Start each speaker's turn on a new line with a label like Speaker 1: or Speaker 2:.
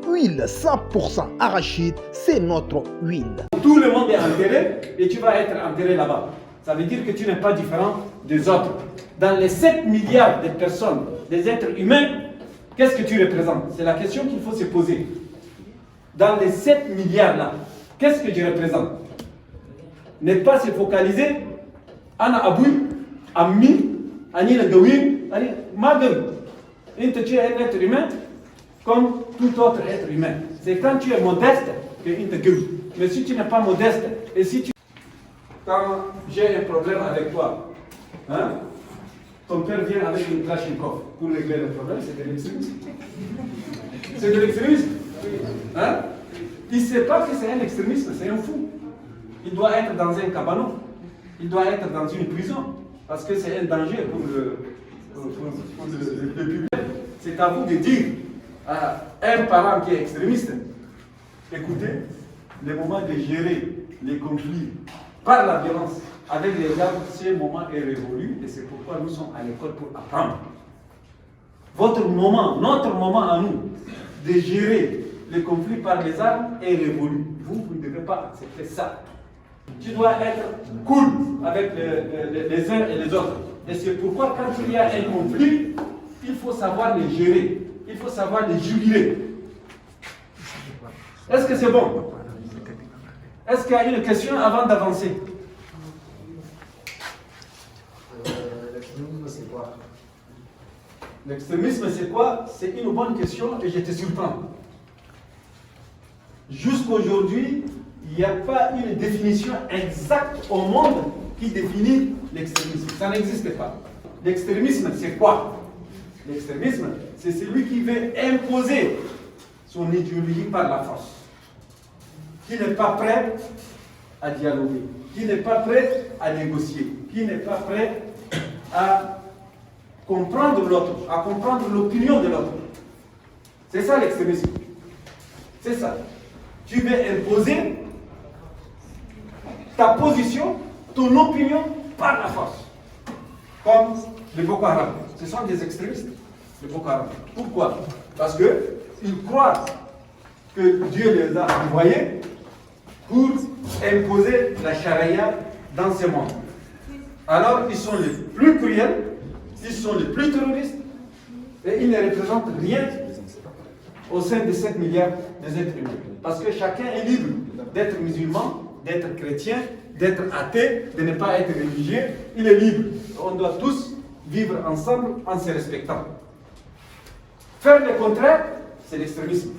Speaker 1: huile 100% arachide, c'est notre huile.
Speaker 2: Tout le monde est enterré et tu vas être enterré là-bas. Ça veut dire que tu n'es pas différent des autres. Dans les 7 milliards de personnes, des êtres humains, qu'est-ce que tu représentes? C'est la question qu'il faut se poser. Dans les 7 milliards là, qu'est-ce que je représente? Ne pas se focaliser Ana Aboui, Ami, Anil Gawin, Magam. Tu es un être humain comme tout autre être humain. C'est quand tu es modeste que tu te gueules. Mais si tu n'es pas modeste, et si tu... Quand j'ai un problème avec toi, hein, ton père vient avec une Kalachnikov pour régler le problème, c'est de l'extrémisme. C'est de l'extrémisme. Hein? Il ne sait pas que c'est un extrémisme, c'est un fou. Il doit être dans un cabanon. Il doit être dans une prison. Parce que c'est un danger pour le public. C'est à vous de dire à un parent qui est extrémiste, écoutez, le moment de gérer les conflits par la violence avec les armes, ce moment est révolu et c'est pourquoi nous sommes à l'école pour apprendre. Votre moment, notre moment à nous, de gérer les conflits par les armes est révolu. Vous ne devez pas accepter ça. Tu dois être cool avec les uns et les autres. Et c'est pourquoi quand il y a un conflit, il faut savoir les gérer. Il faut savoir les juguler. Est-ce que c'est bon? Est-ce qu'il y a une question avant d'avancer?
Speaker 3: L'extrémisme, c'est quoi?
Speaker 2: L'extrémisme, c'est quoi? C'est une bonne question et je te surprends. Jusqu'aujourd'hui, il n'y a pas une définition exacte au monde qui définit l'extrémisme. Ça n'existe pas. L'extrémisme, c'est quoi? L'extrémisme, c'est celui qui veut imposer son idéologie par la force, qui n'est pas prêt à dialoguer, qui n'est pas prêt à négocier, qui n'est pas prêt à comprendre l'autre, à comprendre l'opinion de l'autre. C'est ça l'extrémisme. C'est ça. Tu veux imposer ta position, ton opinion par la force. Comme les Boko Haram. Ce sont des extrémistes, les Boko Haram. Pourquoi? Parce qu'ils croient que Dieu les a envoyés pour imposer la charia dans ce monde. Alors, ils sont les plus cruels, ils sont les plus terroristes, et ils ne représentent rien au sein de 7 milliards des êtres humains. Parce que chacun est libre d'être musulman, d'être chrétien, d'être athée, de ne pas être religieux. Il est libre. On doit tous vivre ensemble en se respectant. Faire le contraire, c'est l'extrémisme.